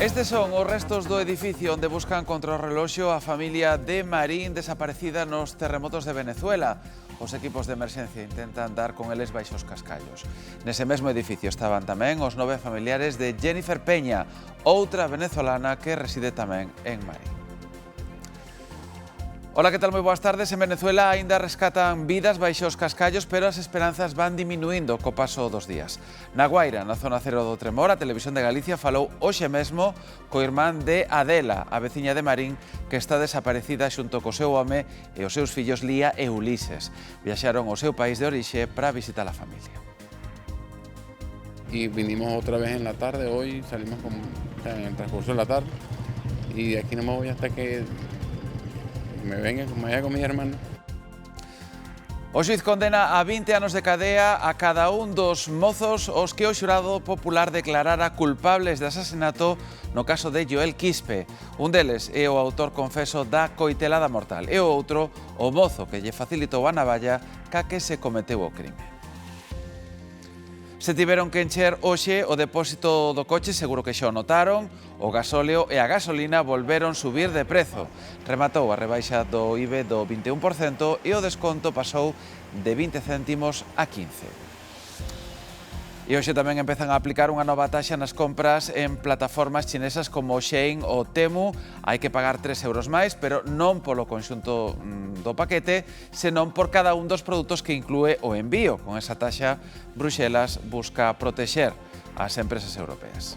Estes son os restos do edificio onde buscan contra o reloxo a familia de Marín desaparecida nos terremotos de Venezuela. Os equipos de emerxencia intentan dar con eles baixo os cascallos. Nese mesmo edificio estaban tamén os 9 familiares de Jennifer Peña, outra venezolana que reside tamén en Marín. Ola, que tal? Moi boas tardes. En Venezuela aínda rescatan vidas baixo os cascallos, pero as esperanzas van diminuindo co paso dos días. Na Guaira, na zona cero do tremor, a Televisión de Galicia falou hoxe mesmo co irmán de Adela, a veciña de Marín, que está desaparecida xunto co seu home e os seus fillos Lía e Ulises. Viaxaron ao seu país de orixe para visitar a familia. Y vinimos otra vez en la tarde, hoy salimos en el transcurso de la tarde y de aquí no me voy hasta que me venga, como vaya con mi hermano. O xuiz condena a 20 anos de cadea a cada un dos mozos os que o xurado popular declarara culpables de asasinato no caso de Joel Quispe. Un deles é o autor confeso da coitelada mortal e o outro o mozo que lle facilitou a navalla ca que se cometeu o crime. Se tiveron que encher hoxe o depósito do coche, seguro que xa o notaron. O gasóleo e a gasolina volveron subir de prezo. Rematou a rebaixa do IBE do 21% e o desconto pasou de 20 céntimos a 15. E hoxe tamén empezan a aplicar unha nova taxa nas compras en plataformas chinesas como Shein ou Temu. Hai que pagar 3 euros máis, pero non polo conxunto do paquete, senón por cada un dos produtos que inclúe o envío. Con esa taxa, Bruxelas busca protexer as empresas europeas.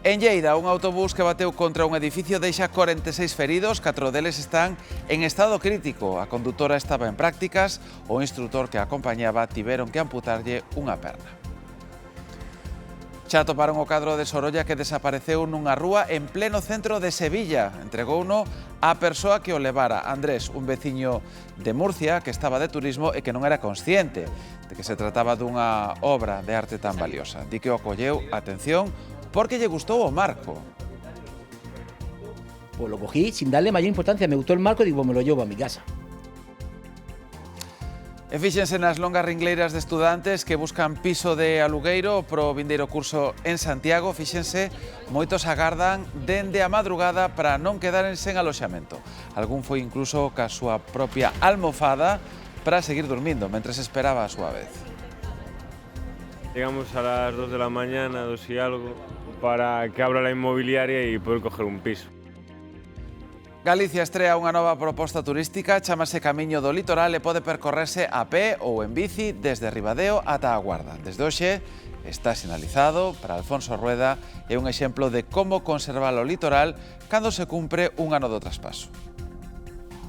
En Lleida, un autobús que bateu contra un edificio deixa 46 feridos, 4 deles están en estado crítico. A condutora estaba en prácticas, o instructor que a acompañaba tiveron que amputarlle unha perna. Xa atoparon o cadro de Sorolla que desapareceu nunha rúa en pleno centro de Sevilla. Entregouno a persoa que o levara, Andrés, un veciño de Murcia que estaba de turismo e que non era consciente de que se trataba dunha obra de arte tan valiosa. Di que o acolleu, atención, porque lle gustou o marco. Pues lo cogí sin darle mayor importancia, me gustó el marco y digo, me lo llevo a mi casa. E fíxense nas longas ringleiras de estudantes que buscan piso de alugueiro pro vindeiro curso en Santiago. Fíxense, moitos agardan dende a madrugada para non quedaren sen aloxamento. Algún foi incluso ca súa propia almofada para seguir dormindo mentres esperaba a súa vez. Llegamos a las 2 de la mañana, 2 y algo, para que abra la inmobiliaria y poder coger un piso. Galicia estrea unha nova proposta turística, chámase Camiño do Litoral e pode percorrerse a pé ou en bici desde Ribadeo ata a Guarda. Desde hoxe está sinalizado para Alfonso Rueda e un exemplo de como conservar o litoral cando se cumpre un ano do traspaso.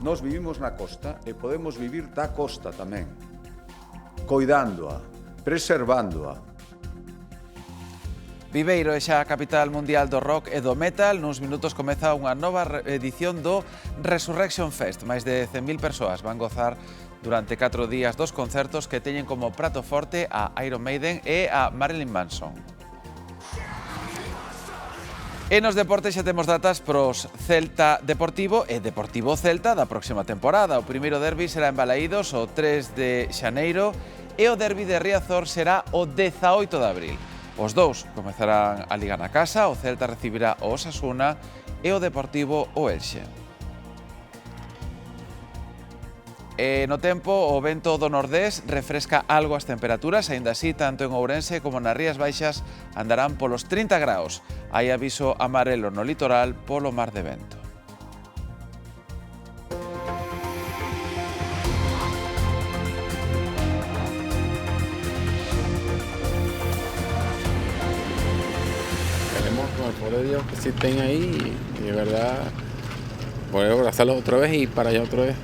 Nós vivimos na costa e podemos vivir da costa tamén, coidándoa, preservándoa. Viveiro é xa a capital mundial do rock e do metal. Nuns minutos comeza unha nova edición do Resurrection Fest. Máis de 100.000 persoas van gozar durante 4 días dos concertos que teñen como prato forte a Iron Maiden e a Marilyn Manson. E nos deportes xa temos datas pros Celta Deportivo e Deportivo Celta da próxima temporada. O primeiro derbi será en Balaídos o 3 de xaneiro e o derbi de Riazor será o 18 de abril. Os dous comezarán a liga na casa, o Celta recibirá o Osasuna e o Deportivo o Elxe. E no tempo, o vento do nordés refresca algo as temperaturas, aínda así, tanto en Ourense como nas Rías Baixas andarán polos 30 graus. Hai aviso amarelo no litoral polo mar de vento. Queremos, con el poder de Dios, que sí estén ahí y de verdad poder abrazarlos otra vez y para allá otra vez.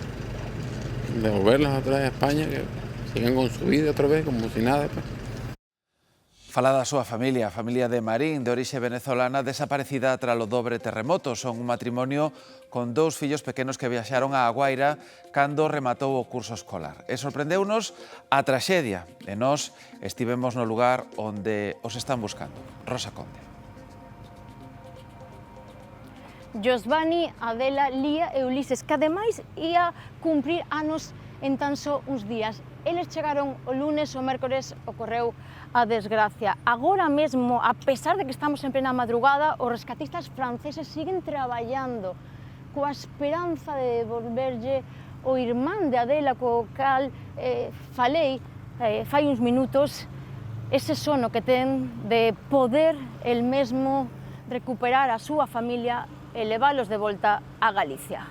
Devolverlos otra vez a España, que sigan con su vida otra vez, como si nada. Pues. Fala da súa familia, a familia de Marín, de orixe venezolana, desaparecida tras o dobre terremoto. Son un matrimonio con 2 fillos pequenos que viaxaron á Guaira cando rematou o curso escolar. E sorprendeunos a traxedia, e nós estivemos no lugar onde os están buscando. Rosa Conde. Josvani, Adela, Lía e Ulises, que ademais ia cumprir anos en tan só uns días. Eles chegaron o lunes, o mércores ocorreu a desgracia. Agora mesmo, a pesar de que estamos en plena madrugada, os rescatistas franceses siguen traballando coa esperanza de devolverlle o irmán de Adela, co cal falei fai uns minutos, ese sono que ten de poder el mesmo recuperar a súa familia e leválos de volta a Galicia.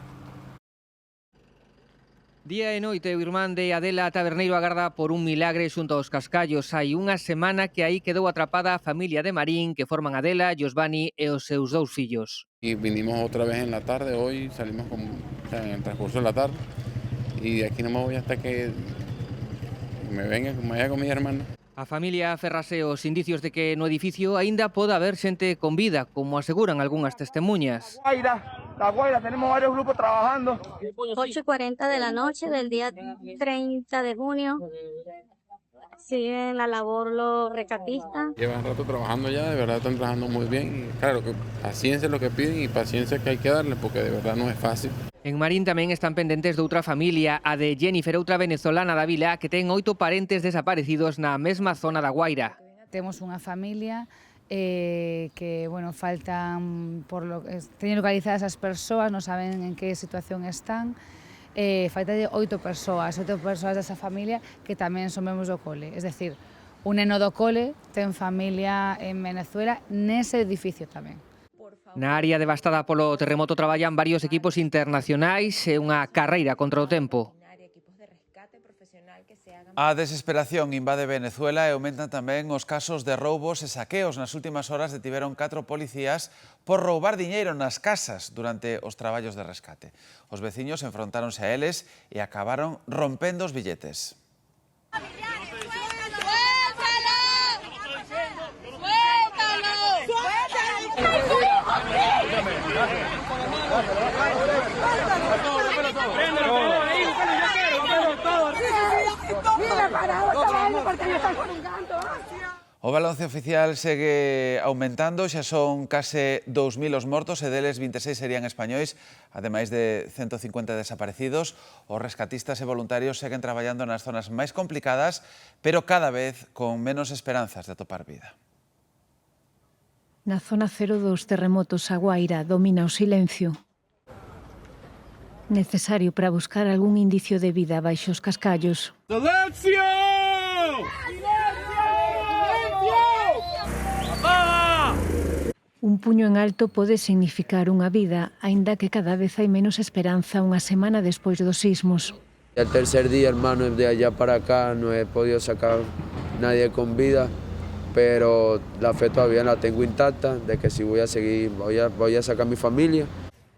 Día e noite o irmán de Adela Taberneiro agarda por un milagre xunto aos cascallos. Hai unha semana que aí quedou atrapada a familia de Marín, que forman Adela, Josvani e os seus 2 fillos. Y vinimos otra vez en la tarde, hoy salimos en el transcurso de la tarde y de aquí no me voy hasta que me vaya con mi hermana. A familia aferrase aos indicios de que no edificio aínda pode haber xente con vida, como aseguran algunhas testemuñas. La Guaira, tenemos varios grupos trabajando. 8:40 de la noche del día 30 de junio. Siguen la labor los rescatistas. Llevan rato trabajando ya, de verdad están trabajando muy bien. Y claro, que paciencia es lo que piden y paciencia que hay que darle, porque de verdad no es fácil. En Marín tamén están pendentes de outra familia, a de Jennifer, outra venezolana da vila, que ten 8 parentes desaparecidos na mesma zona da Guaira. Temos unha familia que, bueno, faltan, teñen localizadas as persoas, non saben en que situación están. Falta de 8 persoas desa familia que tamén son membros do cole. Es decir, un neno do cole ten familia en Venezuela nese edificio tamén. Na área devastada polo terremoto traballan varios equipos internacionais e unha carreira contra o tempo. A desesperación invade Venezuela e aumentan tamén os casos de roubos e saqueos. Nas últimas horas detiveron 4 policías por roubar diñeiro nas casas durante os traballos de rescate. Os veciños enfrontáronse a eles e acabaron rompendo os billetes. O balance oficial segue aumentando, xa son case 2.000 os mortos e deles 26 serían españois, ademais de 150 desaparecidos. Os rescatistas e voluntarios seguen traballando nas zonas máis complicadas, pero cada vez con menos esperanzas de atopar vida. Na zona cero dos terremotos, a Guaira domina o silencio. Necesario para buscar algún indicio de vida baixo os cascallos. ¡Silencio! Un puño en alto pode significar unha vida, aínda que cada vez hai menos esperanza unha semana despois dos sismos. El tercer día, hermano, de allá para acá no he podido sacar nadie con vida, pero la fe todavía la tengo intacta, de que si voy a seguir, voy a sacar a mi familia.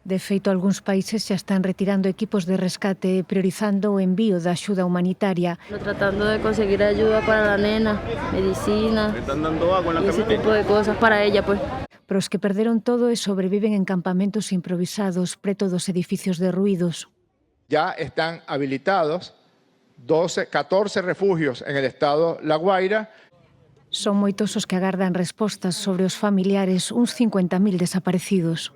De feito, algúns países xa están retirando equipos de rescate e priorizando o envío da axuda humanitaria. Tratando de conseguir ayuda para la nena, medicina, ¿Están dando agua en la y ese camita? tipo de cosas para ella, pues. Pero os que perderon todo e sobreviven en campamentos improvisados preto dos edificios derruídos. Ya están habilitados 14 refugios en el estado La Guaira. Son moitos os que agardan respostas sobre os familiares, uns 50.000 desaparecidos.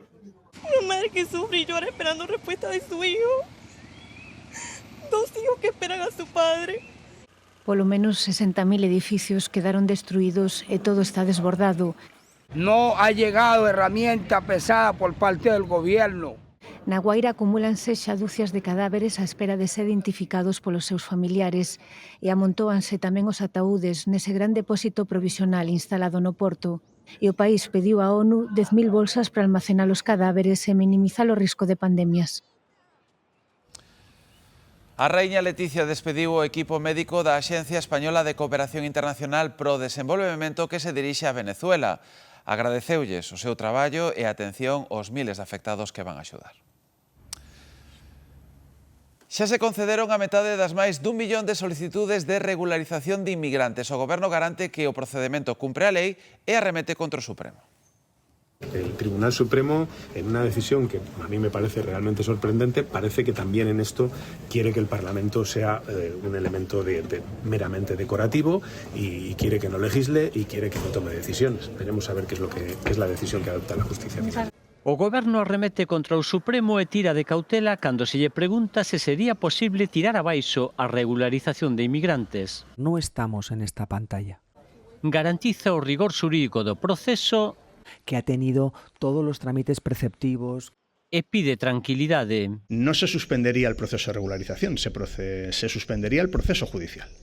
Una madre que sufre y llora esperando respuesta de su hijo. 2 hijos que esperan a su padre. Polo menos 60.000 edificios quedaron destruídos e todo está desbordado. No ha llegado herramienta pesada por parte del gobierno. Na Guaira acumúlanse xa dúcias de cadáveres á espera de ser identificados polos seus familiares e amontóanse tamén os ataúdes nese gran depósito provisional instalado no porto. E o país pediu á ONU 10.000 bolsas para almacenar os cadáveres e minimizar o risco de pandemias. A raíña Leticia despediu o equipo médico da Axencia Española de Cooperación Internacional pro Desenvolvemento que se dirixe a Venezuela. Agradeceulles o seu traballo e a atención aos miles de afectados que van a axudar. Xa se concederon a metade das máis d'1 millón de solicitudes de regularización de inmigrantes. O Goberno garante que o procedemento cumpre a lei e arremete contra o Supremo. El Tribunal Supremo, en una decisión que a mí me parece realmente sorprendente, parece que también en esto quiere que el Parlamento sea un elemento meramente decorativo y quiere que no legisle y quiere que no tome decisiones. Veremos a ver qué es la decisión que adopta la justicia. O Goberno arremete contra o Supremo e tira de cautela cando se lle pregunta se sería posible tirar abaixo a regularización de inmigrantes. No estamos en esta pantalla. Garantiza o rigor xurídico do proceso que ha tenido todos los trámites preceptivos. E pide tranquilidade. No se suspendería el proceso de regularización, se suspendería el proceso judicial.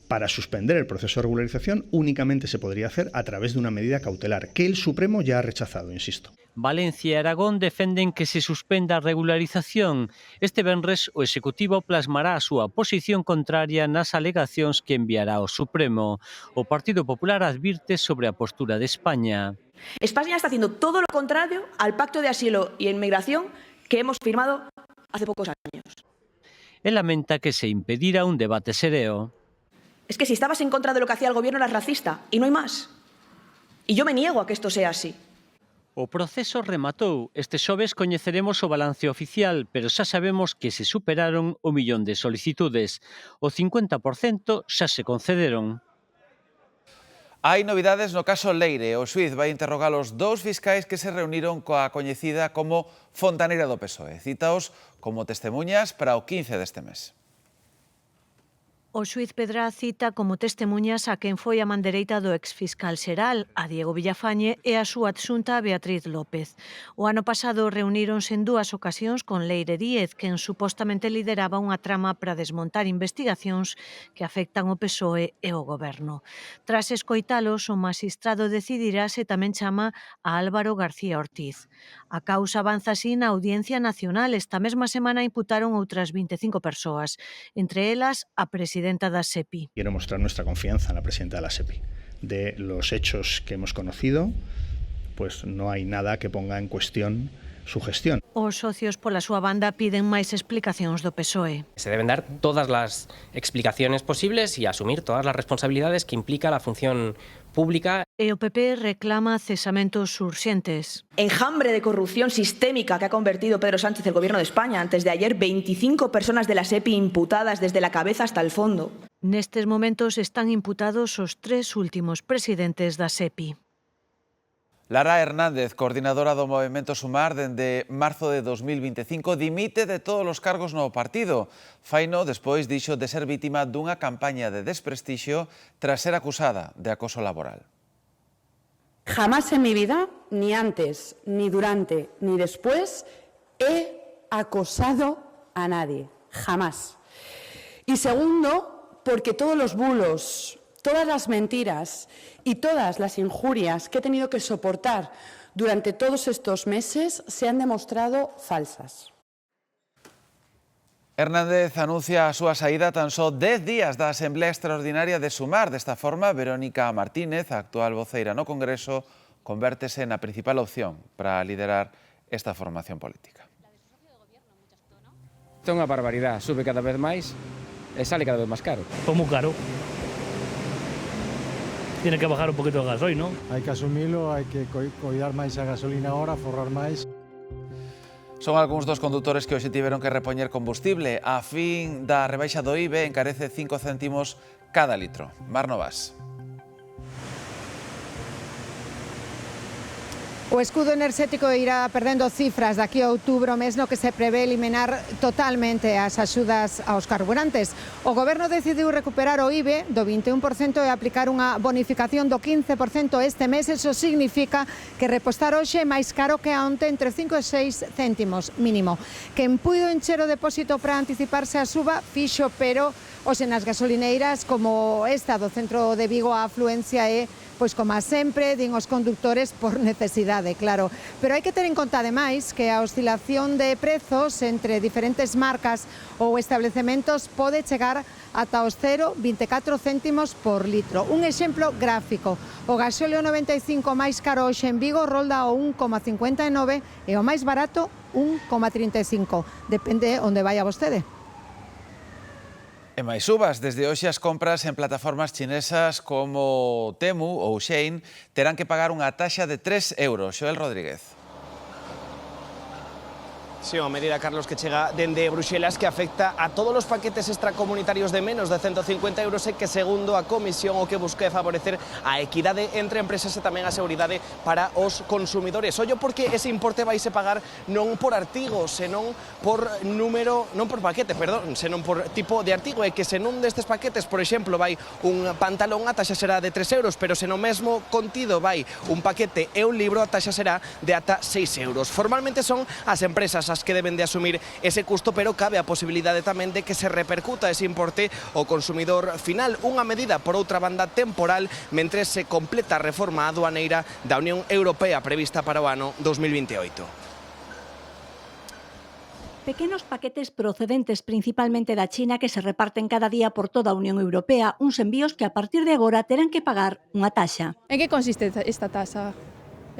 Para suspender el proceso de regularización únicamente se podría hacer a través de una medida cautelar, que el Supremo ya ha rechazado, insisto. Valencia e Aragón defenden que se suspenda a regularización. Este venres o Executivo plasmará a súa posición contraria nas alegacións que enviará ao Supremo. O Partido Popular advirte sobre a postura de España. España está haciendo todo lo contrario al Pacto de Asilo y Inmigración que hemos firmado hace pocos años. E lamenta que se impedirá un debate sereo. Es que si estabas en contra de lo que hacía el gobierno eras racista, y no hay más. Y yo me niego a que esto sea así. O proceso rematou. Este xoves coñeceremos o balance oficial, pero xa sabemos que se superaron 1 millón de solicitudes. O 50% xa se concederon. Hai novidades no caso Leire. O xuíz vai interrogar os 2 fiscais que se reuniron coa coñecida como fontaneira do PSOE. Citaos como testemuñas para o 15 deste mes. O xuíz Pedra cita como testemuñas a quen foi a man dereita do exfiscal xeral, a Diego Villafañe, e a súa adxunta Beatriz López. O ano pasado reuníronse en 2 ocasións con Leire Díez, quen supostamente lideraba unha trama para desmontar investigacións que afectan o PSOE e o Goberno. Tras escoitalos, o magistrado decidirá se tamén chama a Álvaro García Ortiz. A causa avanza así na Audiencia Nacional. Esta mesma semana imputaron outras 25 persoas, entre elas a presidenta da SEPI. Quiero mostrar nuestra confianza en la presidenta de la SEPI. De los hechos que hemos conocido, pues no hay nada que ponga en cuestión su gestión. Os socios pola súa banda piden máis explicacións do PSOE. Se deben dar todas las explicaciones posibles y asumir todas las responsabilidades que implica la función pública. E o PP reclama cesamentos urxentes. Enjambre de corrupción sistémica que ha convertido Pedro Sánchez el gobierno de España. Antes de ayer, 25 personas de la SEPI imputadas desde la cabeza hasta el fondo. Nestes momentos están imputados os 3 últimos presidentes da SEPI. Lara Hernández, coordinadora do Movemento Sumar dende marzo de 2025, dimite de todos os cargos no partido. Faino despois dixo de ser vítima dunha campaña de desprestixio tras ser acusada de acoso laboral. Jamás en mi vida, ni antes, ni durante, ni después, he acosado a nadie. Jamás. Y segundo, porque todos los bulos, todas las mentiras y todas las injurias que he tenido que soportar durante todos estos meses se han demostrado falsas. Hernández anuncia a súa saída tan só 10 días da Asamblea Extraordinaria de Sumar. Desta forma, Verónica Martínez, a actual voceira no Congreso, convértese na principal opción para liderar esta formación política. Isto é unha barbaridade, sube cada vez máis e sale cada vez máis caro. Pues moi caro. Tiene que bajar un poquito el gasoil, ¿no? Hay que asumirlo, hay que cuidar máis a gasolina ahora, forrar máis. Son algúns dos condutores que hoxe tiveron que repoñer combustible. A fin da rebaixa do IBE encarece 5 céntimos cada litro. Mar Novas. O escudo enerxético irá perdendo cifras daqui a outubro, mes no que se prevé eliminar totalmente as axudas aos carburantes. O Goberno decidiu recuperar o IBE do 21% e aplicar unha bonificación do 15% este mes. Eso significa que repostar hoxe é máis caro que a onte, entre 5 e 6 céntimos mínimo. Quen puido encher o depósito para anticiparse a suba, fixo, pero hoxe nas gasolineiras como esta do centro de Vigo a afluencia é, pois como sempre, din os condutores, por necesidade, claro. Pero hai que ter en conta, ademais, que a oscilación de prezos entre diferentes marcas ou establecementos pode chegar ata os 0,24 céntimos por litro. Un exemplo gráfico. O gasóleo 95 máis caro hoxe en Vigo rolda o 1,59 e o máis barato 1,35. Depende onde vaya vostede. E máis subas, desde hoxe as compras en plataformas chinesas como Temu ou Shein terán que pagar unha taxa de 3 euros. Xoel Rodríguez. Sí, unha medida, Carlos, que chega dende Bruxelas que afecta a todos os paquetes extracomunitarios de menos de 150 euros e que, segundo a Comisión, o que busca é favorecer a equidade entre empresas e tamén a seguridade para os consumidores. Ollo porque ese importe vaise pagar non por artigo, senón por número, non por paquete, perdón, senón por tipo de artigo, e que se nun destes paquetes, por exemplo, vai un pantalón, a taxa será de 3 euros, pero se no mesmo contido vai un paquete e un libro, a taxa será de ata 6 euros. Formalmente son as empresas as que deben de asumir ese custo, pero cabe a posibilidade tamén de que se repercuta ese importe ao consumidor final. Unha medida, por outra banda, temporal, mentres se completa a reforma aduaneira da Unión Europea prevista para o ano 2028. Pequenos paquetes procedentes principalmente da China que se reparten cada día por toda a Unión Europea, uns envíos que a partir de agora terán que pagar unha taxa. En que consiste esta taxa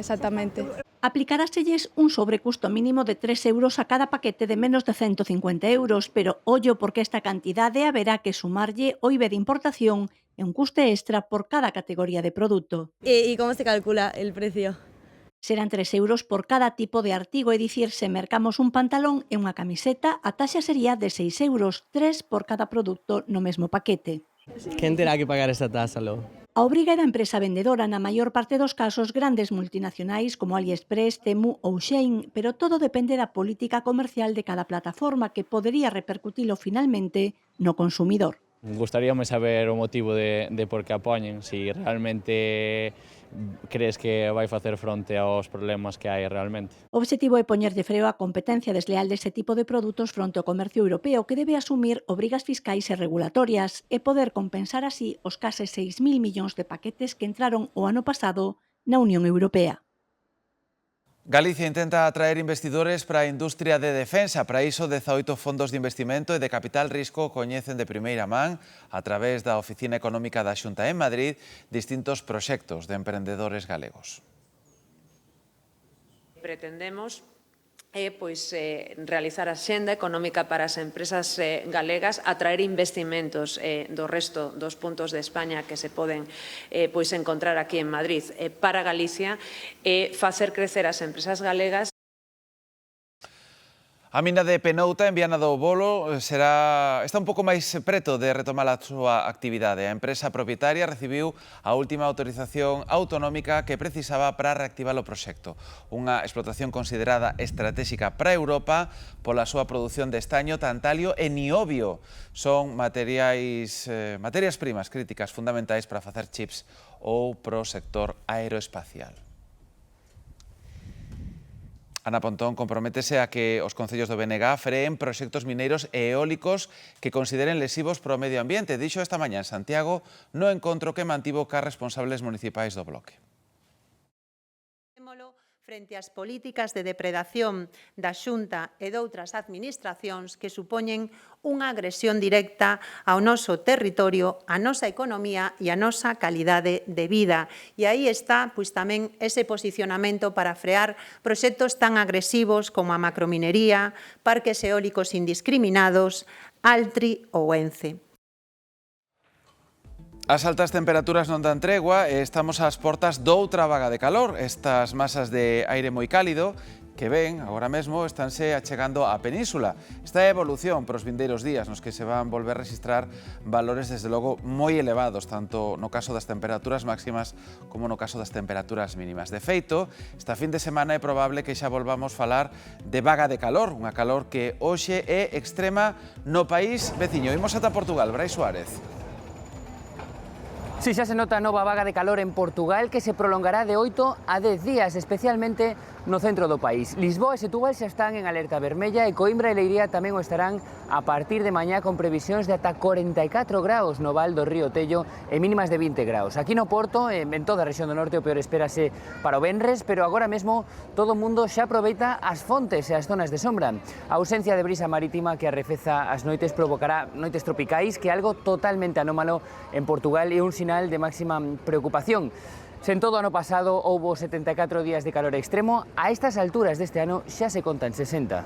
exactamente? Aplicaráselles un sobrecusto mínimo de 3 euros a cada paquete de menos de 150 euros, pero ollo porque esta cantidade haberá que sumarlle o IVA de importación e un custe extra por cada categoría de produto. ¿Y cómo se calcula el precio? Serán 3 euros por cada tipo de artigo, é dicir, se mercamos un pantalón e unha camiseta, a taxa sería de 6 euros, 3 por cada produto no mesmo paquete. ¿Quién tendrá que pagar esta tasa, lo? A obriga da empresa vendedora, na maior parte dos casos grandes multinacionais como AliExpress, Temu ou Shein, pero todo depende da política comercial de cada plataforma que podería repercutilo finalmente no consumidor. Gustaríame saber o motivo de por que a poñen, si realmente crees que vai facer fronte aos problemas que hai realmente. O obxectivo é poñerlle freo á competencia desleal deste tipo de produtos fronte ao comercio europeo, que debe asumir obrigas fiscais e regulatorias e poder compensar así os case 6.000 millóns de paquetes que entraron o ano pasado na Unión Europea. Galicia intenta atraer investidores para a industria de defensa. Para iso, 18 fondos de investimento e de capital risco coñecen de primeira man, a través da Oficina Económica da Xunta en Madrid, distintos proxectos de emprendedores galegos. Pretendemos realizar a xenda económica para as empresas galegas, atraer investimentos do resto dos puntos de España que se poden encontrar aquí en Madrid para Galicia e facer crecer as empresas galegas. A mina de Penouta, en Viana do Bolo, está un pouco máis preto de retomar a súa actividade. A empresa propietaria recibiu a última autorización autonómica que precisaba para reactivar o proxecto. Unha explotación considerada estratégica para Europa pola súa produción de estaño, tantalio e niobio. Son materias primas críticas fundamentais para facer chips ou pro sector aeroespacial. Ana Pontón comprométese a que os concellos do BNG freen proxectos mineiros e eólicos que consideren lesivos para o medio ambiente. Dixo esta mañá en Santiago no encontro que mantivo cas responsables municipais do bloque. Frente ás políticas de depredación da Xunta e doutras administracións que supoñen unha agresión directa ao noso territorio, a nosa economía e a nosa calidade de vida. E aí está tamén ese posicionamento para frear proxectos tan agresivos como a macrominería, parques eólicos indiscriminados, Altri ou Ence. As altas temperaturas non dan tregua e estamos ás portas doutra vaga de calor. Estas masas de aire moi cálido que ven, agora mesmo, estánse achegando á península. Esta é a evolución para os vindeiros días nos que se van volver a registrar valores, desde logo, moi elevados, tanto no caso das temperaturas máximas como no caso das temperaturas mínimas. De feito, esta fin de semana é probable que xa volvamos falar de vaga de calor, unha calor que hoxe é extrema no país veciño. Imos ata Portugal, Brais Suárez. Sí, xa se nota a nova vaga de calor en Portugal que se prolongará de 8 a 10 días, especialmente no centro do país. Lisboa e Setúbal xa están en alerta vermella e Coimbra e Leiría tamén o estarán a partir de mañá con previsións de ata 44 graus no val do río Tello e mínimas de 20 graus. Aquí no Porto, en toda a rexión do norte, o peor espérase para o venres, pero agora mesmo todo o mundo xa aproveita as fontes e as zonas de sombra. A ausencia de brisa marítima que arrefeza as noites provocará noites tropicais, que é algo totalmente anómalo en Portugal e un sinal de máxima preocupación. Se en todo o ano pasado houbo 74 días de calor extremo, a estas alturas deste ano xa se contan 60.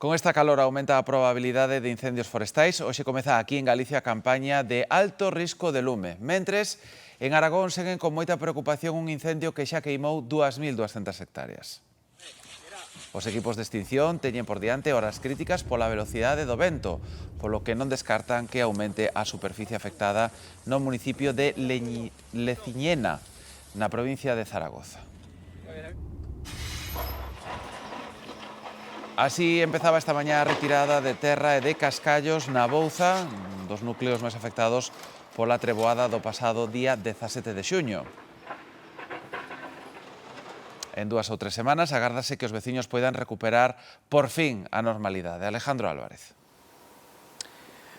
Con esta calor aumenta a probabilidade de incendios forestais. Hoxe comeza aquí en Galicia a campaña de alto risco de lume. Mentres, en Aragón seguen con moita preocupación un incendio que xa queimou 2.200 hectáreas. Os equipos de extinción teñen por diante horas críticas pola velocidade do vento, polo que non descartan que aumente a superficie afectada no municipio de Leciñena, na provincia de Zaragoza. Así empezaba esta mañá a retirada de terra e de cascallos na Bouza, dos núcleos máis afectados pola treboada do pasado día 17 de xuño. En 2 ou 3 semanas agárdase que os veciños poidan recuperar por fin a normalidade. Alejandro Álvarez.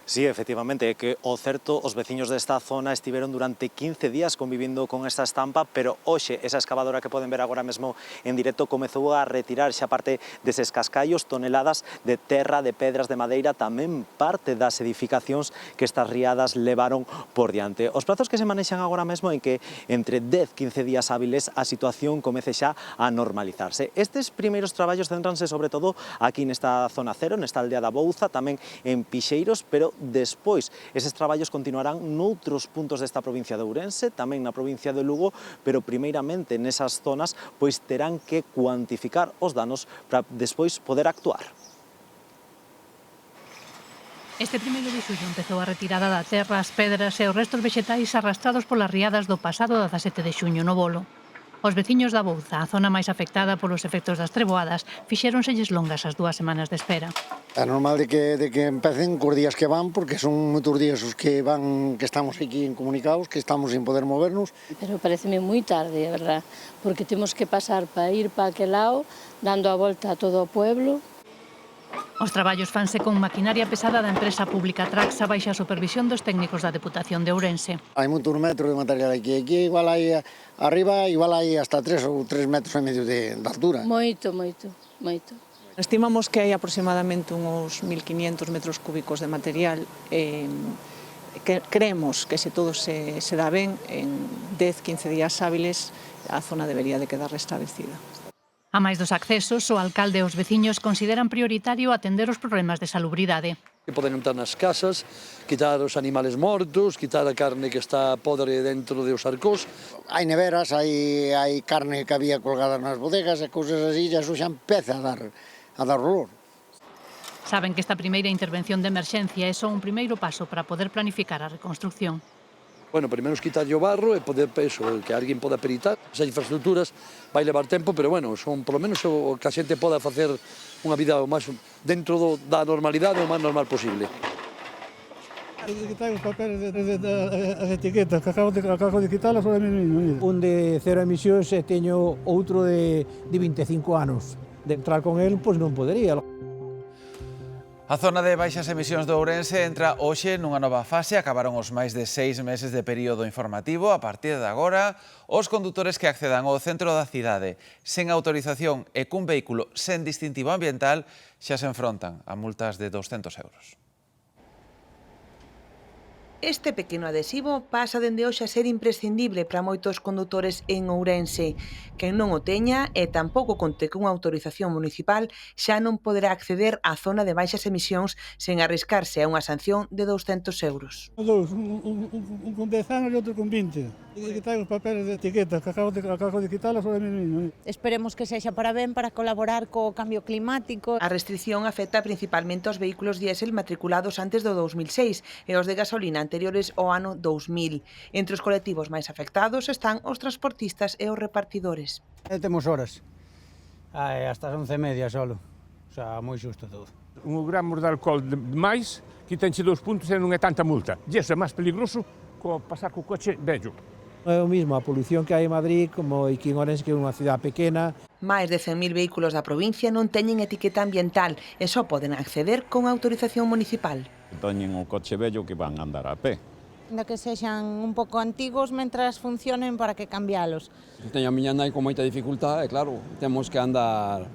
Sí, efectivamente, que o certo, os veciños desta zona estiveron durante 15 días convivindo con esta estampa, pero hoxe esa excavadora que poden ver agora mesmo en directo comezou a retirar xa parte deses cascallos, toneladas de terra, de pedras, de madeira, tamén parte das edificacións que estas riadas levaron por diante. Os prazos que se manexan agora mesmo en que entre 10-15 días hábiles a situación comece xa a normalizarse. Estes primeiros traballos céntranse sobre todo aquí nesta zona cero, nesta aldea da Bouza, tamén en Pixeiros, pero despois eses traballos continuarán noutros puntos desta provincia de Ourense, tamén na provincia de Lugo, pero primeiramente nesas zonas pois terán que cuantificar os danos para despois poder actuar. Este 1 de xullo empezou a retirada da terra, as pedras e os restos vexetais arrastrados polas riadas do pasado 17 de xuño no Bolo. Os veciños da Bouza, a zona máis afectada polos efectos das treboadas, fixéronselles longas as 2 semanas de espera. É normal de que empecen cos días que van, porque son moitos días os que van, que estamos aquí incomunicados, que estamos sin poder movernos. Pero pareceme moi tarde, a verdad, porque temos que pasar para ir para aquel lado, dando a volta a todo o pueblo. Os traballos fanse con maquinaria pesada da empresa pública Traxa baixa a supervisión dos técnicos da Deputación de Ourense. Hai moitos metros de material aquí igual hai arriba, igual hai hasta 3 ou 3 metros e medio de altura. Moito. Estimamos que hai aproximadamente uns 1.500 metros cúbicos de material que creemos que se todo se dá ben, en 10-15 días hábiles a zona debería de quedar restablecida. A máis dos accesos, o alcalde e os veciños consideran prioritario atender os problemas de salubridade. Que poden entrar nas casas, quitar os animales mortos, quitar a carne que está podre dentro dos arcos. Hai neveras, hai carne que había colgada nas bodegas e cousas así, e eso xa empeza a dar olor. Saben que esta primeira intervención de emerxencia é só un primeiro paso para poder planificar a reconstrucción. Bueno, primeiro quitarlle o barro e poder que alguén poda peritar. Esas infraestructuras vai levar tempo, pero bueno, son polo menos o que a xente poda facer unha vida máis dentro da normalidade o máis normal posible. Quitar os papeles das etiquetas, que acabo de quitalas sobre mí mismo. Un de 0 emisións e teño outro de 25 anos. De entrar con el, pois non podería. A zona de baixas emisións do Ourense entra hoxe nunha nova fase. Acabaron os máis de 6 meses de período informativo. A partir de agora, os condutores que accedan ao centro da cidade sen autorización e cun vehículo sen distintivo ambiental xa se enfrontan a multas de 200 euros. Este pequeno adhesivo pasa dende hoxe a ser imprescindible para moitos condutores en Ourense. Quen non o teña e tampouco conte cunha autorización municipal xa non poderá acceder á zona de baixas emisións sen arriscarse a unha sanción de 200 euros. Un con 10 anos e outro con 20. Quitar os papeles de etiquetas, que acabo de quitalas sobre mí mismo. Esperemos que sexa para ben para colaborar co cambio climático. A restrición afecta principalmente aos vehículos diésel matriculados antes do 2006 e os de gasolina anteriores ao ano 2000. Entre os colectivos máis afectados están os transportistas e os repartidores. Temos horas, hasta as 11:30 solo, o sea, moi xusto todo. 1 gramo de alcohol de máis, quítanche 2 puntos e non é tanta multa. E é máis peligroso que pasar co coche vello. É o mismo a polución que hai en Madrid como aquí en Ourense, que é unha cidade pequena. Máis de 100.000 vehículos da provincia non teñen etiqueta ambiental e só poden acceder con autorización municipal. Teñen o coche vello que van a andar a pé. Ainda que sexan un pouco antigos, mentras funcionen, para que cambialos. Teño a miña nai con moita dificultade, claro, temos que andar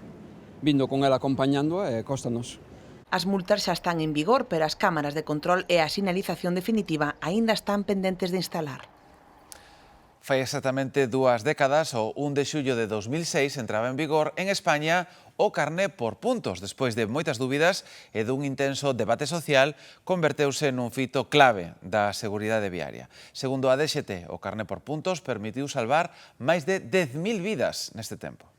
vindo con ela acompañando e cóstanos. As multas xa están en vigor, pero as cámaras de control e a sinalización definitiva aínda están pendentes de instalar. Fai exactamente 2 décadas, o 1 de xullo de 2006, entraba en vigor en España o carné por puntos. Despois de moitas dúbidas e dun intenso debate social, converteuse nun fito clave da seguridade viaria. Segundo a DXT, o carné por puntos permitiu salvar máis de 10.000 vidas neste tempo.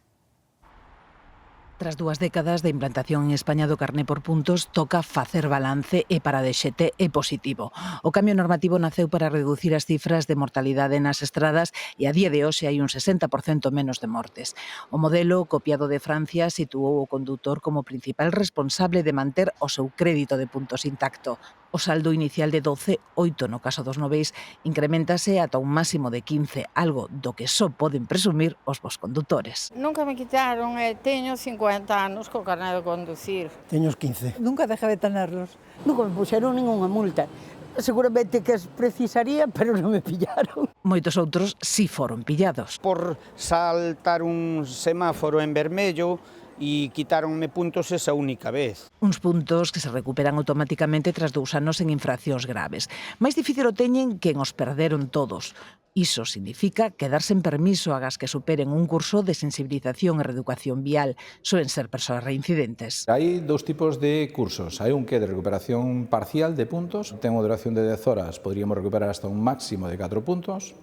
Tras 2 décadas de implantación en España do carné por puntos, toca facer balance e para DXT é positivo. O cambio normativo naceu para reducir as cifras de mortalidade nas estradas e a día de hoxe hai un 60% menos de mortes. O modelo, copiado de Francia, situou o condutor como principal responsable de manter o seu crédito de puntos intacto. O saldo inicial de 12, 8 no caso dos noveis, incrementase ata un máximo de 15, algo do que só poden presumir os vos condutores. Nunca me quitaron, teño 50 anos co carné de conducir. Teño 15. Nunca dejé de tenerlos. Nunca me puxeron ninguna multa. Seguramente que precisaría, pero non me pillaron. Moitos outros si foron pillados. Por saltar un semáforo en vermello, e quitáronme puntos esa única vez. Uns puntos que se recuperan automáticamente tras 2 anos en infraccións graves. Máis difícil o teñen quen os perderon todos. Iso significa quedar sen permiso agas que superen un curso de sensibilización e reeducación vial. Soen ser persoas reincidentes. Hai 2 tipos de cursos. Hai un que é de recuperación parcial de puntos. Ten unha duración de 10 horas, poderíamos recuperar hasta un máximo de 4 puntos.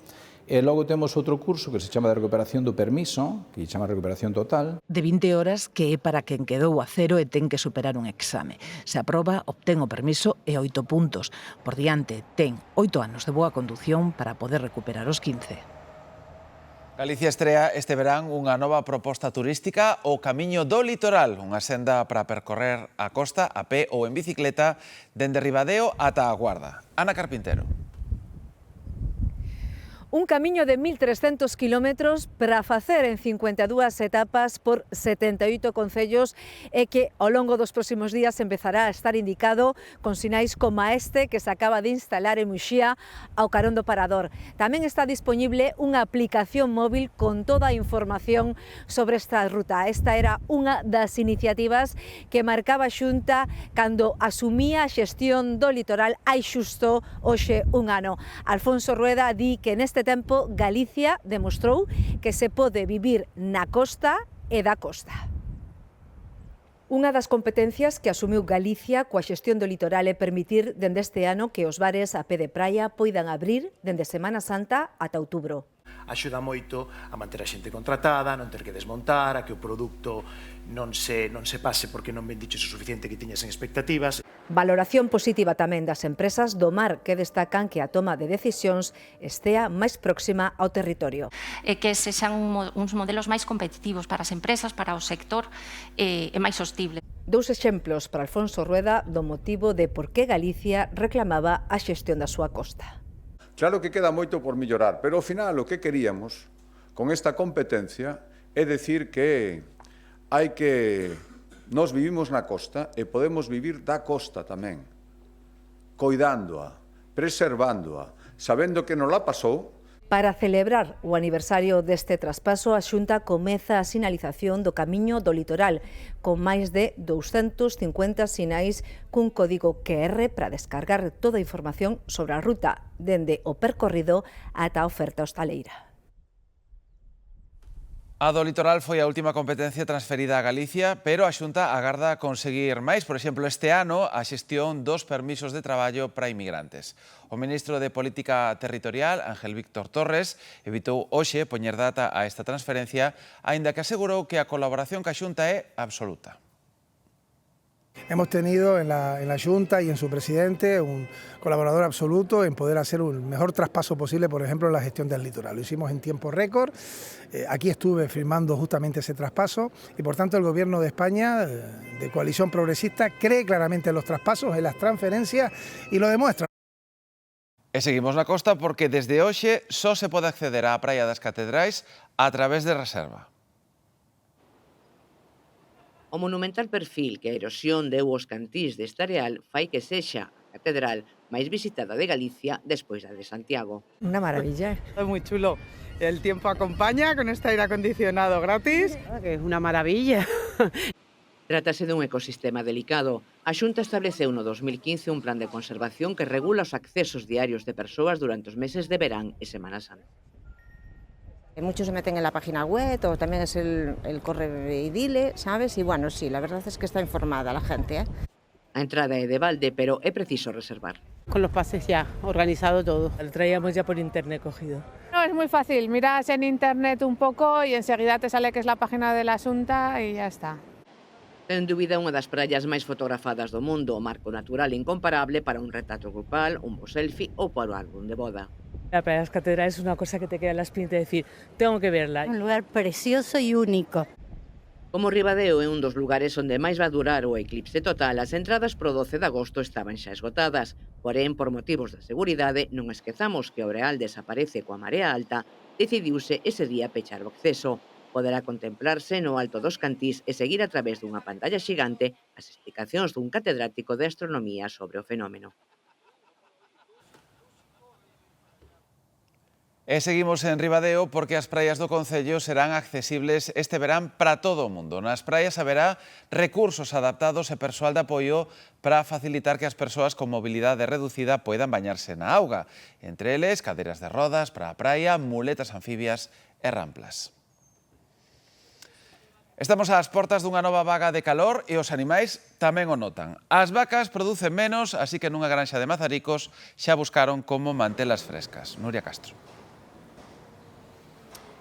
E logo temos outro curso que se chama de recuperación do permiso, que se chama recuperación total. De 20 horas que é para quen quedou a cero e ten que superar un exame. Se aproba, obtén o permiso e 8 puntos. Por diante, ten 8 anos de boa condución para poder recuperar os 15. Galicia estrea este verán unha nova proposta turística, o Camiño do Litoral, unha senda para percorrer a costa a pé ou en bicicleta dende Ribadeo ata a Guarda. Ana Carpintero. Un camiño de 1.300 kilómetros para facer en 52 etapas por 78 concellos e que ao longo dos próximos días empezará a estar indicado con sinais como este que se acaba de instalar en Muxía ao carón do Parador. Tamén está disponible unha aplicación móvil con toda a información sobre esta ruta. Esta era unha das iniciativas que marcaba a Xunta cando asumía a xestión do litoral hai xusto hoxe un ano. Alfonso Rueda di que neste tempo Galicia demostrou que se pode vivir na costa e da costa. Unha das competencias que asumiu Galicia coa xestión do litoral é permitir dende este ano que os bares a pé de praia poidan abrir dende Semana Santa ata outubro. Axuda moito a manter a xente contratada, non ter que desmontar, a que o produto non se pase porque non vendiches o suficiente que tiñas en expectativas. Valoración positiva tamén das empresas do mar que destacan que a toma de decisións estea máis próxima ao territorio. E que sexan uns modelos máis competitivos para as empresas, para o sector e máis sostible. 2 exemplos para Alfonso Rueda do motivo de por que Galicia reclamaba a xestión da súa costa. Claro que queda moito por mellorar, pero ao final o que queríamos con esta competencia é dicir que hai que nós vivimos na costa e podemos vivir da costa tamén, coidándoa, preservándoa, sabendo que nos la pasou. Para celebrar o aniversario deste traspaso, a Xunta comeza a sinalización do Camiño do Litoral, con máis de 250 sinais cun código QR para descargar toda a información sobre a ruta, dende o percorrido ata a oferta hostaleira. A do litoral foi a última competencia transferida a Galicia, pero a Xunta agarda conseguir máis. Por exemplo, este ano, a xestión dos permisos de traballo para inmigrantes. O ministro de Política Territorial, Ángel Víctor Torres, evitou hoxe poñer data a esta transferencia, aínda que asegurou que a colaboración ca Xunta é absoluta. Hemos tenido en la Junta y en su presidente un colaborador absoluto en poder hacer un mejor traspaso posible, por ejemplo, en la gestión del litoral. Lo hicimos en tiempo récord, aquí estuve firmando justamente ese traspaso y por tanto el Gobierno de España, de coalición progresista, cree claramente en los traspasos, en las transferencias y lo demuestra. E seguimos na costa porque desde hoxe só se pode acceder á Praia das Catedrais a través de reserva. O monumental perfil que a erosión deu aos cantís deste areal fai que sexa a catedral máis visitada de Galicia despois da de Santiago. Una maravilla. Es muy chulo. El tiempo acompaña con este aire acondicionado gratis. Que es una maravilla. Trátase dun ecosistema delicado. A Xunta estableceu no 2015 un plan de conservación que regula os accesos diarios de persoas durante os meses de verán e Semana Santa. Muchos se meten en la página web o también es el correveidile, ¿sabes? Y bueno, sí, la verdad es que está informada la gente, ¿eh? A entrada é de balde, pero é preciso reservar. Con los pases ya, organizado todo. Lo traíamos ya por internet cogido. No, es muy fácil. Miras en internet un poco y enseguida te sale que es la página de la Xunta y ya está. Ten dúbida unha das praias máis fotografadas do mundo, o marco natural incomparable para un retrato grupal, un bo selfie ou para o álbum de boda. La playa de las Catedrales es una cosa que te queda en la espinita de decir, tengo que verla. Un lugar precioso y único. Como Ribadeo é un dos lugares onde máis va durar o eclipse total, as entradas pro 12 de agosto estaban xa esgotadas. Porén, por motivos de seguridade, non esquezamos que o Breal desaparece coa marea alta, decidiuse ese día pechar o acceso. Poderá contemplarse no alto dos Cantís e seguir a través dunha pantalla xigante as explicacións dun catedrático de astronomía sobre o fenómeno. E seguimos en Ribadeo porque as praias do concello serán accesibles este verán para todo o mundo. Nas praias haberá recursos adaptados e persoal de apoio para facilitar que as persoas con mobilidade reducida poidan bañarse na auga. Entre eles, cadeiras de rodas para a praia, muletas anfibias e ramplas. Estamos ás portas dunha nova vaga de calor e os animais tamén o notan. As vacas producen menos, así que nunha granxa de Mazaricos xa buscaron como mantelas frescas. Nuria Castro.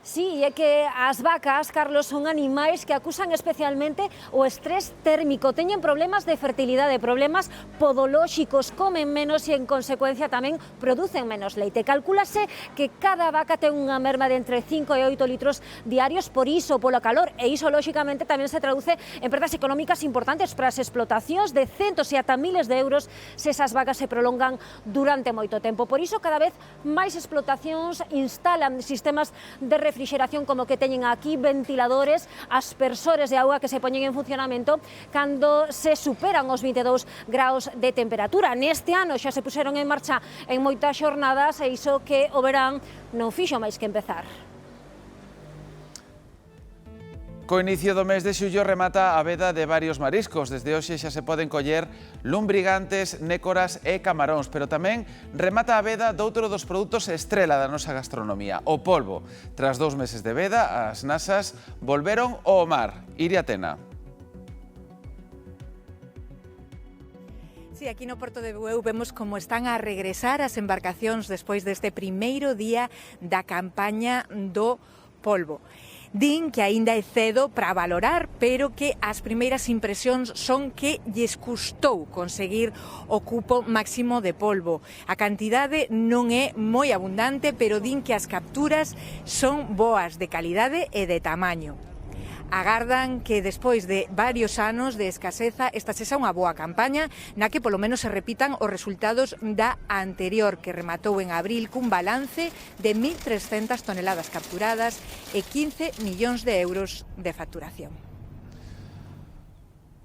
Sí, é que as vacas, Carlos, son animais que acusan especialmente o estrés térmico. Teñen problemas de fertilidade, problemas podolóxicos, comen menos e, en consecuencia, tamén producen menos leite. Calcúlase que cada vaca ten unha merma de entre 5 e 8 litros diarios por iso, polo calor, e iso, lóxicamente, tamén se traduce en perdas económicas importantes para as explotacións de centos e ata miles de euros se esas vacas se prolongan durante moito tempo. Por iso, cada vez máis explotacións instalan sistemas de refrigeración como que teñen aquí, ventiladores, aspersores de auga que se poñen en funcionamento cando se superan os 22 graus de temperatura. Neste ano xa se puseron en marcha en moitas xornadas e iso que o verán non fixo máis que empezar. Co inicio do mes de xullo remata a veda de varios mariscos. Desde hoxe xa se poden coller lumbrigantes, nécoras e camaróns, pero tamén remata a veda doutro dos produtos estrela da nosa gastronomía, o polvo. Tras 2 meses de veda, as nasas volveron ao mar. Iria Tena. Sí, aquí no Porto de Bueu vemos como están a regresar as embarcacións despois deste primeiro día da campaña do polvo. Din que aínda é cedo para valorar, pero que as primeiras impresións son que lles custou conseguir o cupo máximo de polvo. A cantidade non é moi abundante, pero din que as capturas son boas, de calidade e de tamaño. Agardan que despois de varios anos de escaseza esta sexa unha boa campaña na que polo menos se repitan os resultados da anterior, que rematou en abril cun balance de 1.300 toneladas capturadas e 15 millóns de euros de facturación.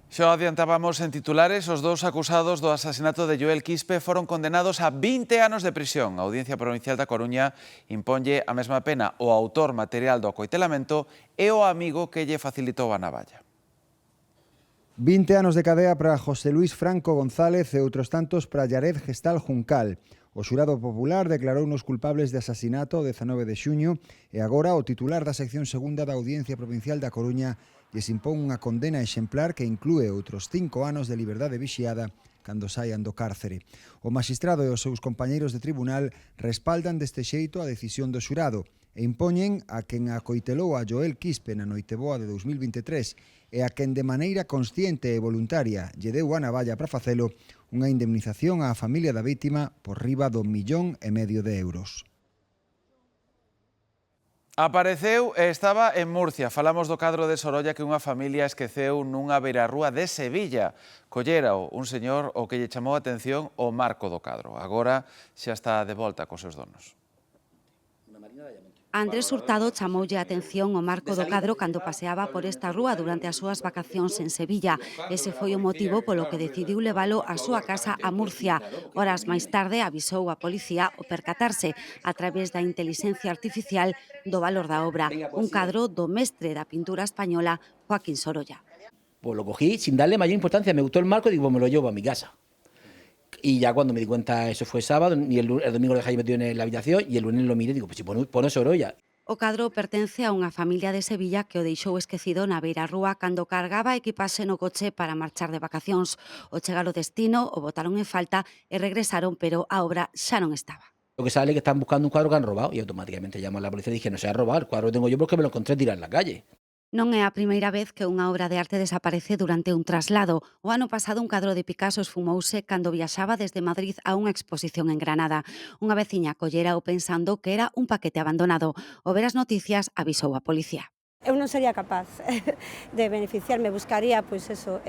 Xa adiantábamos en titulares, os dous acusados do asasinato de Joel Quispe foron condenados a 20 anos de prisión. A Audiencia Provincial da Coruña imponlle a mesma pena ao autor material do acoitelamento e ao amigo que lle facilitou a navalla. 20 anos de cadea para José Luis Franco González e outros tantos para Yared Gestal Juncal. O xurado popular declarou nos culpables de asasinato o 19 de xuño e agora o titular da sección segunda da Audiencia Provincial da Coruña lles impón unha condena exemplar que inclúe outros 5 anos de liberdade vixiada cando saian do cárcere. O maxistrado e os seus compañeiros de tribunal respaldan deste xeito a decisión do xurado e impoñen a quen acoitelou a Joel Quispe na Noiteboa de 2023 e a quen de maneira consciente e voluntaria lle deu a navalla para facelo unha indemnización á familia da vítima por riba do 1,5 millón de euros. Apareceu e estaba en Murcia. Falamos do cadro de Sorolla que unha familia esqueceu nunha beirarrúa de Sevilla. Collérao un señor o que lle chamou a atención o marco do cadro. Agora xa está de volta cos seus donos. Andrés Hurtado chamoulle a atención o marco do cadro cando paseaba por esta rúa durante as súas vacacións en Sevilla. Ese foi o motivo polo que decidiu levalo á súa casa a Murcia. Horas máis tarde avisou a policía o percatarse a través da intelixencia artificial do valor da obra. Un cadro do mestre da pintura española Joaquín Sorolla. Pues lo cogí sin darle mayor importancia, me gustó el marco y digo, me lo llevo a mi casa. Y ya cuando me di cuenta, eso fue sábado, y el domingo lo dejé metido en la habitación y el lunes lo miré y digo, pues si pone Sorolla. O cadro pertence a unha familia de Sevilla que o deixou esquecido na beirarrúa cando cargaba equipaxe no coche para marchar de vacacións. O chegar ao destino, o botaron en falta e regresaron, pero a obra xa non estaba. Lo que sale es que están buscando un cuadro que han robado y automáticamente llamo a la policía y dije, no se ha robado, el cuadro lo tengo yo porque me lo encontré tirado en la calle. Non é a primeira vez que unha obra de arte desaparece durante un traslado. O ano pasado un cadro de Picasso esfumouse cando viaxaba desde Madrid a unha exposición en Granada. Unha veciña collera o pensando que era un paquete abandonado. O ver as noticias avisou a policía. Eu non sería capaz de beneficiarme, buscaría pois eso,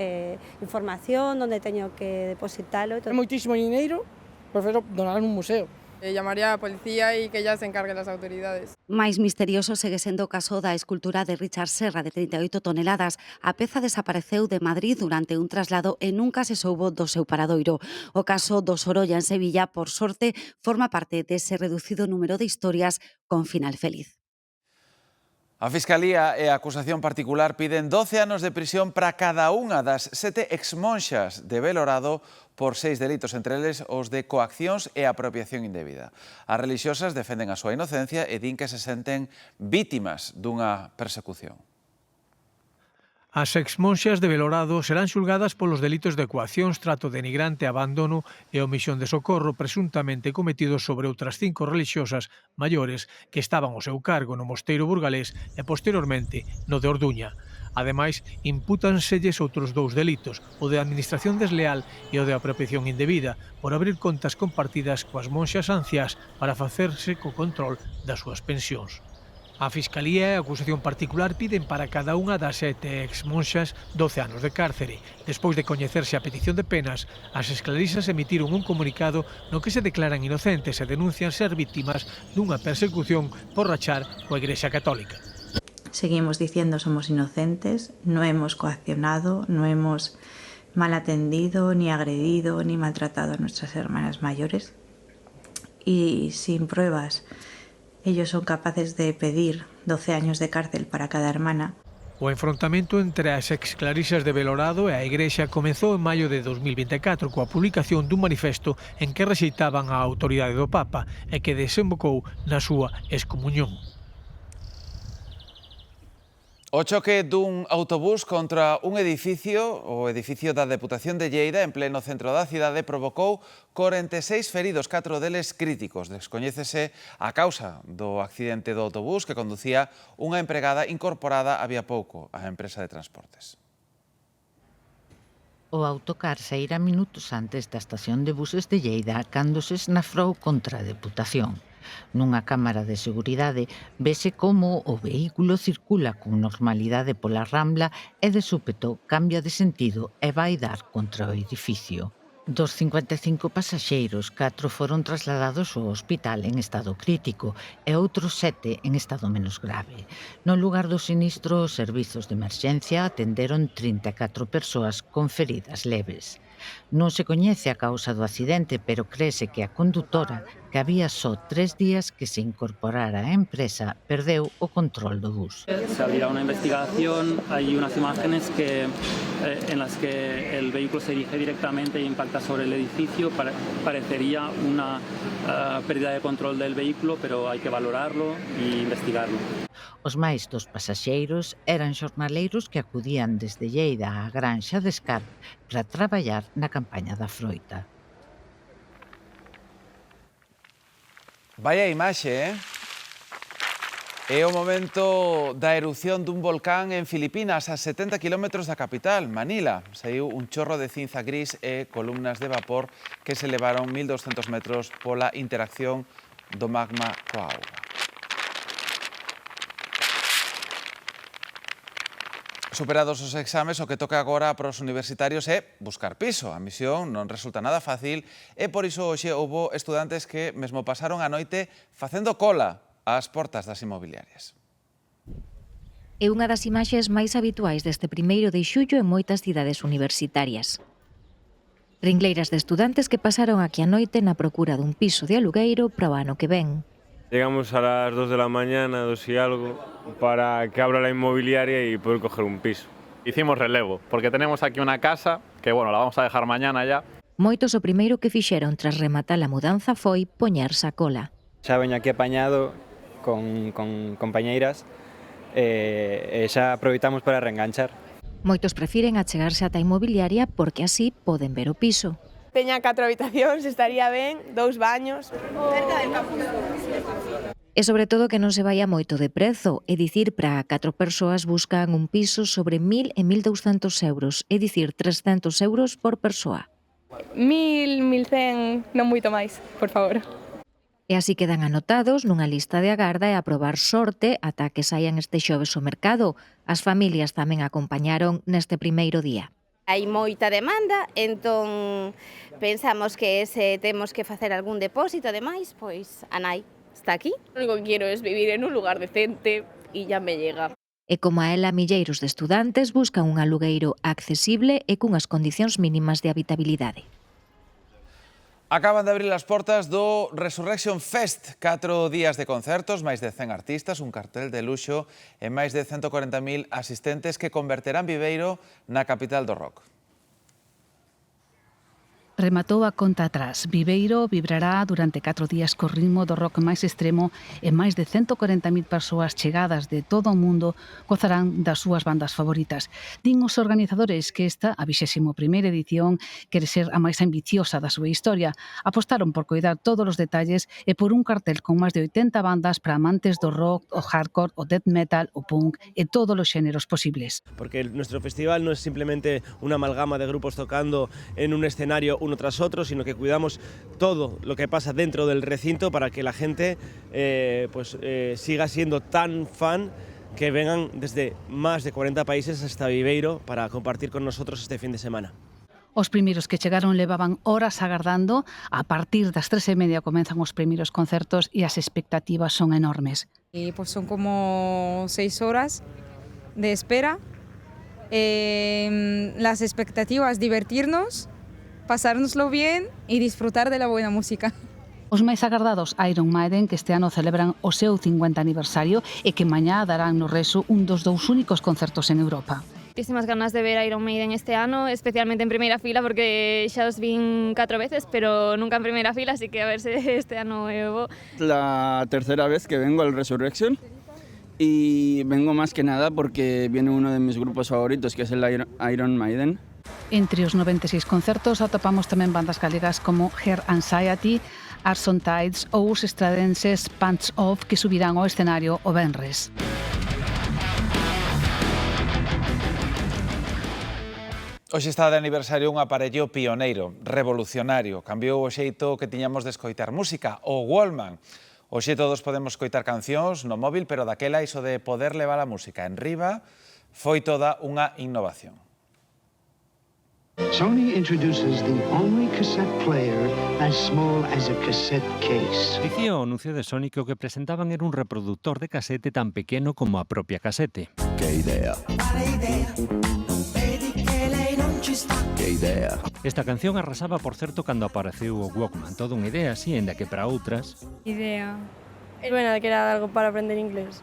información, onde teño que depositalo. É moitísimo dineiro, prefiro donar en un museo. Llamaría a la policía y que ya se encarguen las autoridades. Máis misterioso segue sendo o caso da escultura de Richard Serra de 38 toneladas. A peza desapareceu de Madrid durante un traslado e nunca se soubo do seu paradoiro. O caso do Sorolla en Sevilla, por sorte, forma parte dese reducido número de historias con final feliz. A Fiscalía e a acusación particular piden 12 anos de prisión para cada unha das 7 exmonxas de Belorado por 6 delitos, entre eles os de coaccións e apropiación indebida. As relixiosas defenden a súa inocencia e din que se senten vítimas dunha persecución. As exmonxas de Belorado serán xulgadas polos delitos de coaccións, trato denigrante, abandono e omisión de socorro presuntamente cometidos sobre outras 5 relixiosas maiores que estaban ao seu cargo no mosteiro burgalés e posteriormente no de Orduña. Ademais, impútanselles outros 2 delitos, o de administración desleal e o de apropiación indebida, por abrir contas compartidas coas monxas anciás para facerse co control das súas pensións. A Fiscalía e a acusación particular piden para cada unha das 7 exmonxas 12 anos de cárcere. Despois de coñecerse a petición de penas, as esclarisas emitiron un comunicado no que se declaran inocentes e denuncian ser vítimas dunha persecución por rachar coa Igrexa Católica. Seguimos diciendo somos inocentes, no hemos coaccionado, no hemos mal atendido, ni agredido, ni maltratado a nuestras hermanas mayores. Y sin pruebas, ellos son capaces de pedir 12 años de cárcel para cada hermana. O enfrontamento entre as exclarisas de Belorado e a Igrexa comezou en maio de 2024 coa publicación dun manifesto en que rexeitaban a autoridade do Papa e que desembocou na súa excomuñón. O choque dun autobús contra un edificio, o edificio da Deputación de Lleida, en pleno centro da cidade, provocou 46 feridos, 4 deles críticos. Descoñécese a causa do accidente do autobús que conducía unha empregada incorporada había pouco á empresa de transportes. O autocar saíra minutos antes da estación de buses de Lleida cando se esnafrou contra a Deputación. Nunha cámara de seguridade vese como o vehículo circula con normalidade pola Rambla e de súpeto cambia de sentido e vai dar contra o edificio. Dos 55 pasaxeiros, 4 foron trasladados ao hospital en estado crítico e outros 7 en estado menos grave. No lugar do sinistro, os servizos de emerxencia atenderon 34 persoas con feridas leves. Non se coñece a causa do accidente, pero créese que a condutora, que había só 3 días que se incorporara á empresa, perdeu o control do bus. Se abrirá una investigación, hay unas imágenes en las que el vehículo se dirige directamente e impacta sobre el edificio. Parecería una pérdida de control del vehículo, pero hay que valorarlo e investigarlo. Os máis dos pasaxeiros eran xornaleiros que acudían desde Lleida á Granxa de Escar para traballar na campaña da froita. Vaya imaxe, É o momento da erupción dun volcán en Filipinas, a 70 km da capital, Manila. Saiu un chorro de cinza gris e columnas de vapor que se elevaron 1.200 metros pola interacción do magma coa auga. Superados os exames, o que toca agora para os universitarios é buscar piso. A misión non resulta nada fácil e por iso hoxe houbo estudantes que mesmo pasaron a noite facendo cola ás portas das inmobiliarias. É unha das imaxes máis habituais deste 1 de xullo en moitas cidades universitarias. Ringleiras de estudantes que pasaron aquí a noite na procura dun piso de alugueiro para o ano que ven. Llegamos a las 2 de la mañana, 2 y algo, para que abra la inmobiliaria y poder coger un piso. Hicimos relevo, porque tenemos aquí una casa que, bueno, la vamos a dejar mañana ya. Moitos o primeiro que fixeron tras rematar a mudanza foi poñerse a cola. Xa veño aquí apañado con compañeiras e xa aproveitamos para reenganchar. Moitos prefiren achegarse ata a inmobiliaria porque así poden ver o piso. Teña 4 habitacións, estaría ben, 2 baños. Cerca del campus. E sobre todo que non se vaya moito de prezo, é dicir, para 4 persoas buscan un piso sobre 1.000 e 1.200 euros, é dicir, 300 euros por persoa. 1.000, 1.100, non moito máis, por favor. E así quedan anotados nunha lista de agarda e a probar sorte ata que saian este xoves ao mercado. As familias tamén acompañaron neste primeiro día. Hai moita demanda, entón pensamos que se temos que facer algún depósito, ademais, pois a nai está aquí. Lo único que quiero es vivir en un lugar decente y ya me llega. E como a ela, milleiros de estudantes buscan un alugueiro accesible e cunhas condicións mínimas de habitabilidade. Acaban de abrir as portas do Resurrection Fest. 4 días de concertos, máis de 100 artistas, un cartel de luxo e máis de 140.000 asistentes que converterán Viveiro na capital do rock. Rematou a conta atrás. Viveiro vibrará durante 4 días co ritmo do rock máis extremo e máis de 140.000 persoas chegadas de todo o mundo gozarán das súas bandas favoritas. Din os organizadores que esta, a 21ª edición, quere ser a máis ambiciosa da súa historia. Apostaron por coidar todos os detalles e por un cartel con máis de 80 bandas para amantes do rock, o hardcore, o death metal, o punk e todos os xéneros posibles. Porque nuestro festival no es simplemente una amalgama de grupos tocando en un escenario uno tras otro, sino que cuidamos todo lo que pasa dentro del recinto para que la gente siga siendo tan fan que vengan desde más de 40 países hasta Viveiro para compartir con nosotros este fin de semana. Os primeiros que chegaron levaban horas agardando. A partir das 3:30 comenzan os primeiros concertos e as expectativas son enormes. Y pues son como 6 horas de espera. Las expectativas, divertirnos, pasárnoslo bien y disfrutar de la buena música. Os máis agardados Iron Maiden, que este ano celebran o seu 50 aniversario e que mañá darán no Reso un dos 2 únicos concertos en Europa. Muchísimas ganas de ver a Iron Maiden este ano, especialmente en primeira fila, porque xa os vin 4 veces, pero nunca en primeira fila, así que a ver se este ano é bo. La tercera vez que vengo al Resurrection y vengo más que nada porque viene uno de mis grupos favoritos, que es el Iron Maiden. Entre os 96 concertos atopamos tamén bandas galegas como Her Anxiety, Arson Tides ou os estradenses Pants Off, que subirán ao escenario o venres. Hoxe está de aniversario un aparello pioneiro, revolucionario. Cambiou o xeito que tiñamos de escoitar música, o Walkman. Hoxe todos podemos escoitar cancións no móvil, pero daquela iso de poder levar a música en riba foi toda unha innovación. Sony introduces the only cassette player as small as a cassette case. Dicía o anuncio de Sony que o que presentaban era un reproductor de casete tan pequeno como a propia casete. Que idea. Que idea. Esta canción arrasaba, por certo, cando apareceu o Walkman. Todo unha idea así, en da que para outras... Idea. É buena que era algo para aprender inglés.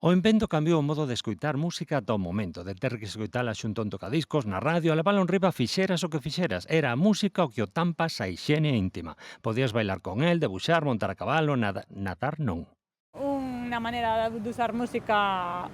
O invento cambiou o modo de escoitar música ata o momento, de ter que escoitala xunto a un tocadiscos, na radio, a levala en riba, fixeras o que fixeras. Era a música o que o tampas a hixiene íntima. Podías bailar con el, debuxar, montar a cabalo, nadar non. Una manera de usar música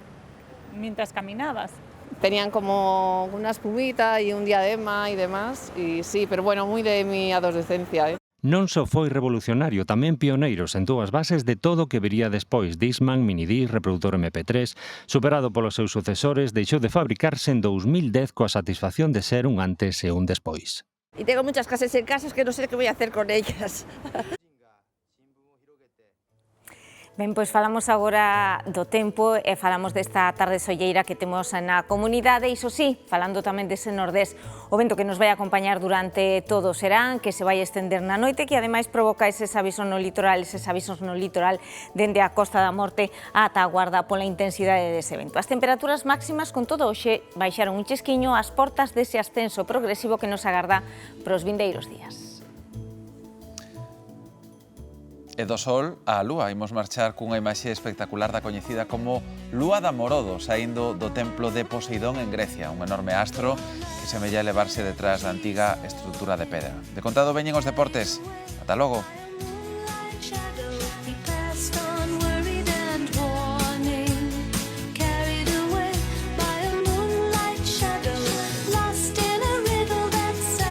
mientras caminabas. Tenían como una espumita y un diadema y demás, y sí, pero bueno, muy de mi adolescencia, Non só foi revolucionario, tamén pioneiro, sentou as bases de todo o que viría despois. Discman, minidisc, reproductor MP3, superado polos seus sucesores, deixou de fabricarse en 2010 coa satisfacción de ser un antes e un despois. Y tengo muchas casas en casa que no sé qué voy a hacer con ellas. Ben, pois falamos agora do tempo e falamos desta tarde solleira que temos na comunidade, iso sí, falando tamén dese nordés, o vento que nos vai acompañar durante todo o serán, que se vai estender na noite, que ademais provoca eses avisos no litoral dende a Costa da Morte ata a Guarda pola intensidade dese vento. As temperaturas máximas con todo hoxe baixaron un chesquiño ás portas dese ascenso progresivo que nos agarda pros vindeiros días. E do sol á lúa, imos marchar cunha imaxe espectacular da coñecida como Lúa da Morodo, saindo do templo de Poseidón en Grecia, un enorme astro que semella elevarse detrás da antiga estrutura de pedra. De contado veñen os deportes. Ata logo.